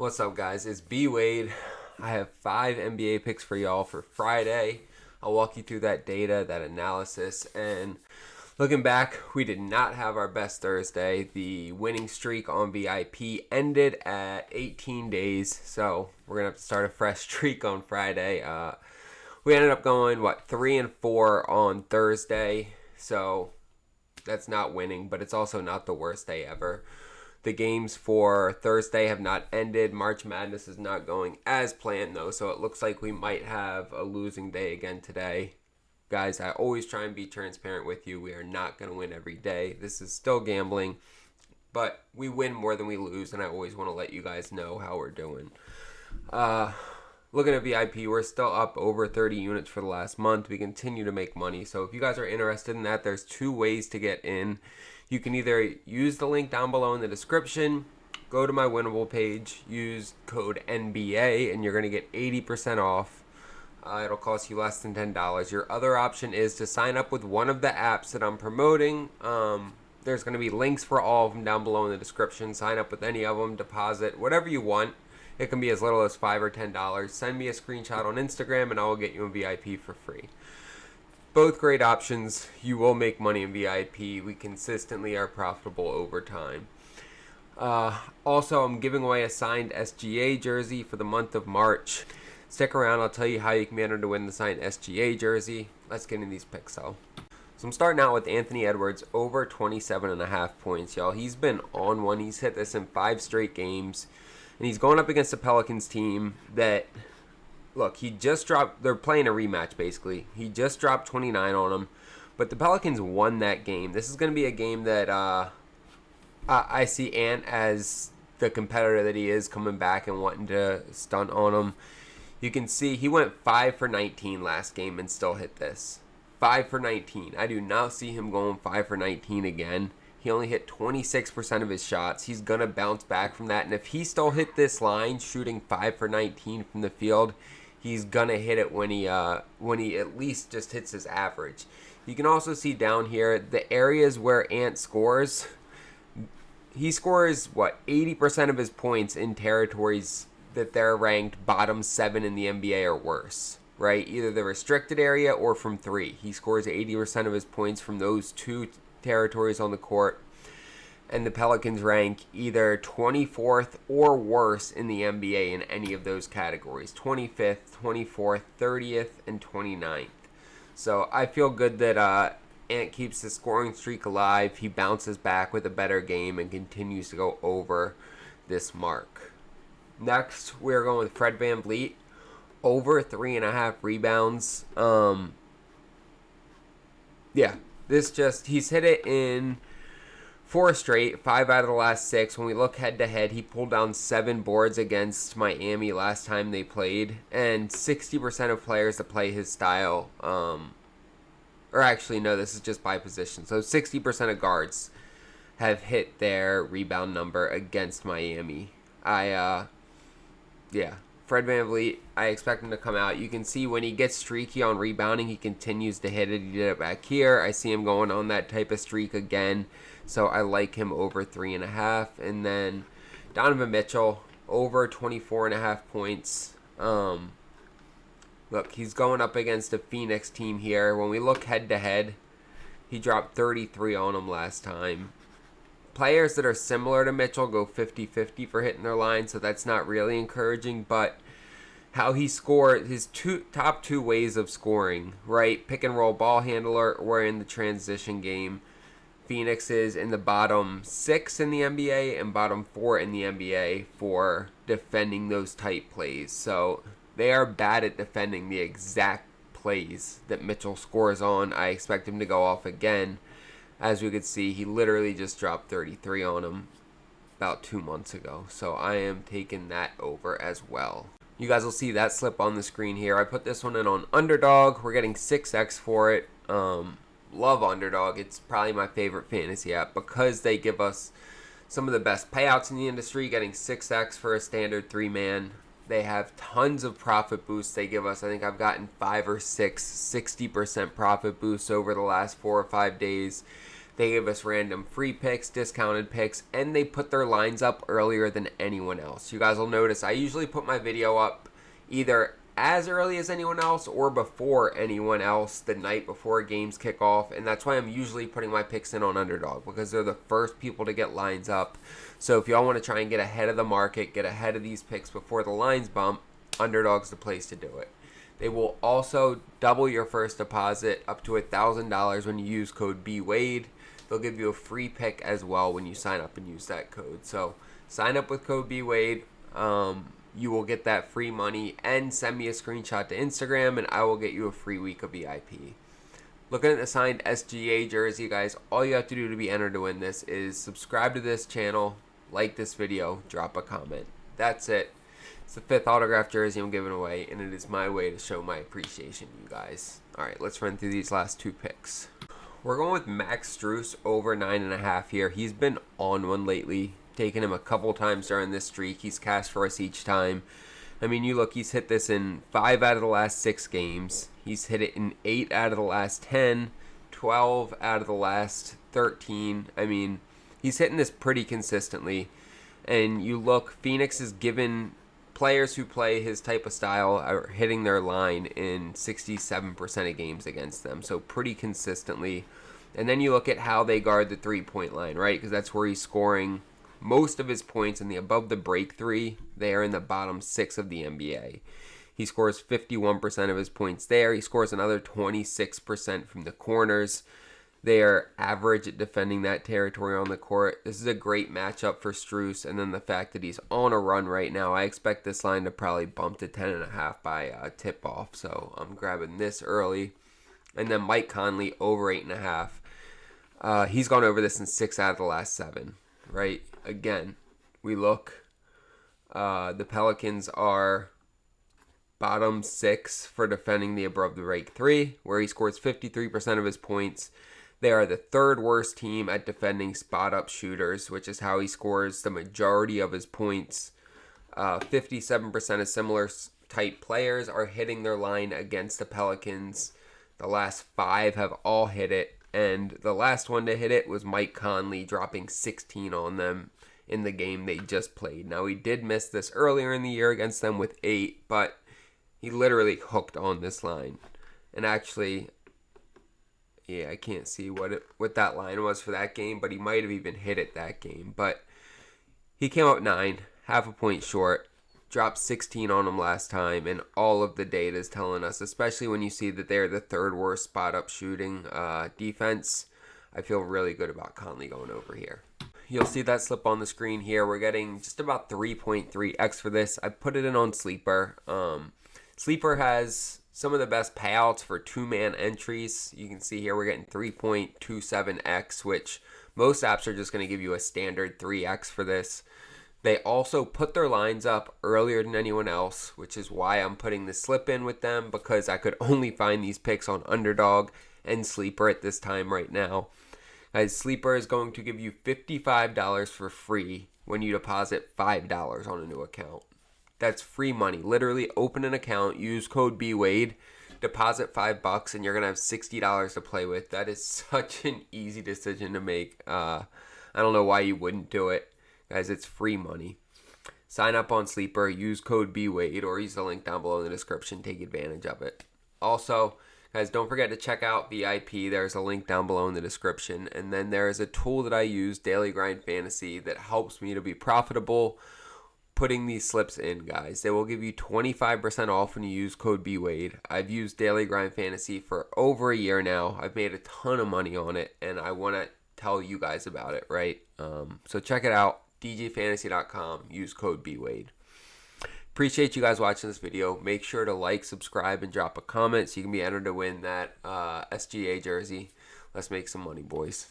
What's up, guys? It's B Wade. I have 5 NBA picks for y'all for Friday. I'll walk you through that data, that analysis, and looking back, we did not have our best Thursday. The winning streak on VIP ended at 18 days, so we're gonna have to start a fresh streak on Friday. We ended up going 3-4 on Thursday, so that's not winning, but it's also not the worst day ever. The games for Thursday have not ended. March Madness is not going as planned, though, so it looks like we might have a losing day again today. Guys, I always try and be transparent with you. We are not going to win every day. This is still gambling, but we win more than we lose, and I always want to let you guys know how we're doing. Looking at VIP, we're still up over 30 units for the last month. We continue to make money, so if you guys are interested in that, there's 2 ways to get in. You can either use the link down below in the description, go to my winnable page, use code NBA, and you're going to get 80% off. It'll cost you less than $10. Your other option is to sign up with one of the apps that I'm promoting. There's going to be links for all of them down below in the description. Sign up with any of them, deposit, whatever you want. It can be as little as $5 or $10. Send me a screenshot on Instagram, and I will get you a VIP for free. Both great options. You will make money in VIP. We consistently are profitable over time. Also, I'm giving away a signed SGA jersey for the month of March. Stick around. I'll tell you how you can enter to win the signed SGA jersey. Let's get in these picks, though. So I'm starting out with Anthony Edwards over 27.5 points, y'all. He's been on one. He's hit this in 5 straight games. And he's going up against the Pelicans team that... Look, he just dropped, they're playing a rematch, basically. He just dropped 29 on them, but the Pelicans won that game. This is going to be a game that I see Ant as the competitor that he is, coming back and wanting to stunt on him. You can see he went 5 for 19 last game and still hit this. 5 for 19. I do not see him going 5 for 19 again. He only hit 26% of his shots. He's going to bounce back from that, and if he still hit this line, shooting 5 for 19 from the field, he's gonna hit it when he at least just hits his average. You can also see down here the areas where Ant scores. He scores 80% of his points in territories that they're ranked bottom 7 in the NBA or worse. Right, either the restricted area or from 3. He scores 80% of his points from those 2 territories on the court. And the Pelicans rank either 24th or worse in the NBA in any of those categories. 25th, 24th, 30th, and 29th. So I feel good that Ant keeps the scoring streak alive. He bounces back with a better game and continues to go over this mark. Next, we're going with Fred VanVleet. Over 3.5 rebounds. He's hit it in 4 straight, 5 out of the last 6. When we look head-to-head, he pulled down 7 boards against Miami last time they played. And 60% of players that play his style, this is just by position. So 60% of guards have hit their rebound number against Miami. Fred VanVleet, I expect him to come out. You can see when he gets streaky on rebounding, he continues to hit it. He did it back here. I see him going on that type of streak again. So I like him over 3.5. And then Donovan Mitchell, over 24.5 points. Look, he's going up against a Phoenix team here. When we look head-to-head, he dropped 33 on him last time. Players that are similar to Mitchell go 50-50 for hitting their line, so that's not really encouraging. But how he scored, his top 2 ways of scoring, right? Pick and roll ball handler or in the transition game. Phoenix is in the bottom 6 in the NBA and bottom 4 in the NBA for defending those tight plays. So they are bad at defending the exact plays that Mitchell scores on. I expect him to go off again. As we could see, he literally just dropped 33 on him about 2 months ago. So I am taking that over as well. You guys will see that slip on the screen here. I put this one in on Underdog. We're getting 6x for it. Love Underdog. It's probably my favorite fantasy app because they give us some of the best payouts in the industry. Getting 6x for a standard 3-man. They have tons of profit boosts they give us. I think I've gotten 5 or 6 60% profit boosts over the last 4 or 5 days. They give us random free picks, discounted picks, and they put their lines up earlier than anyone else. You guys will notice I usually put my video up either as early as anyone else or before anyone else the night before games kick off, and that's why I'm usually putting my picks in on Underdog, because they're the first people to get lines up. So if y'all want to try and get ahead of the market, get ahead of these picks before the lines bump, Underdog's the place to do it. They will also double your first deposit up to $1,000 when you use code BWADE. They'll give you a free pick as well when you sign up and use that code. So sign up with code BWADE. You will get that free money, and send me a screenshot to Instagram and I will get you a free week of VIP. Looking at the signed SGA jersey, guys, all you have to do to be entered to win this is subscribe to this channel, like this video, drop a comment. That's it. It's the 5th autograph jersey I'm giving away, and it is my way to show my appreciation to you guys. Alright, let's run through these last 2 picks. We're going with Max Strus over 9.5 here. He's been on one lately. Taken him a couple times during this streak. He's cashed for us each time. I mean, you look, he's hit this in 5 out of the last 6 games. He's hit it in 8 out of the last 10, 12 out of the last 13. I mean, he's hitting this pretty consistently. And you look, Phoenix has given players who play his type of style are hitting their line in 67% of games against them. So pretty consistently. And then you look at how they guard the 3-point line, right? Because that's where he's scoring most of his points in the above the break 3. They are in the bottom 6 of the NBA. He scores 51% of his points there. He scores another 26% from the corners. They are average at defending that territory on the court. This is a great matchup for Strus, and then the fact that he's on a run right now, I expect this line to probably bump to 10.5 by tip-off, so I'm grabbing this early. And then Mike Conley over 8.5. He's gone over this in 6 out of the last 7, right? Again, we look, the Pelicans are bottom 6 for defending the above the break 3, where he scores 53% of his points. They are the 3rd worst team at defending spot-up shooters, which is how he scores the majority of his points. 57% of similar type players are hitting their line against the Pelicans. The last 5 have all hit it, and the last one to hit it was Mike Conley, dropping 16 on them in the game they just played. Now, he did miss this earlier in the year against them with 8, but he literally hooked on this line. And actually, yeah, I can't see what that line was for that game, but he might have even hit it that game. But he came up 9, half a point short, dropped 16 on him last time, and all of the data is telling us, especially when you see that they're the 3rd worst spot-up shooting defense, I feel really good about Conley going over here. You'll see that slip on the screen here. We're getting just about 3.3x for this. I put it in on Sleeper. Sleeper has some of the best payouts for 2-man entries. You can see here we're getting 3.27x, which most apps are just going to give you a standard 3x for this. They also put their lines up earlier than anyone else, which is why I'm putting the slip in with them, because I could only find these picks on Underdog and Sleeper at this time right now. Guys, Sleeper is going to give you $55 for free when you deposit $5 on a new account. That's free money. Literally open an account, use code BWADE, deposit $5, and you're going to have $60 to play with. That is such an easy decision to make. I don't know why you wouldn't do it. Guys, it's free money. Sign up on Sleeper, use code BWADE, or use the link down below in the description. Take advantage of it. Also, guys, don't forget to check out VIP. There's a link down below in the description. And then there is a tool that I use, Daily Grind Fantasy, that helps me to be profitable putting these slips in, guys. They will give you 25% off when you use code BWADE. I've used Daily Grind Fantasy for over a year now. I've made a ton of money on it, and I want to tell you guys about it, right? So check it out, djfantasy.com. Use code BWADE. Appreciate you guys watching this video. Make sure to like, subscribe, and drop a comment so you can be entered to win that SGA jersey. Let's make some money, boys.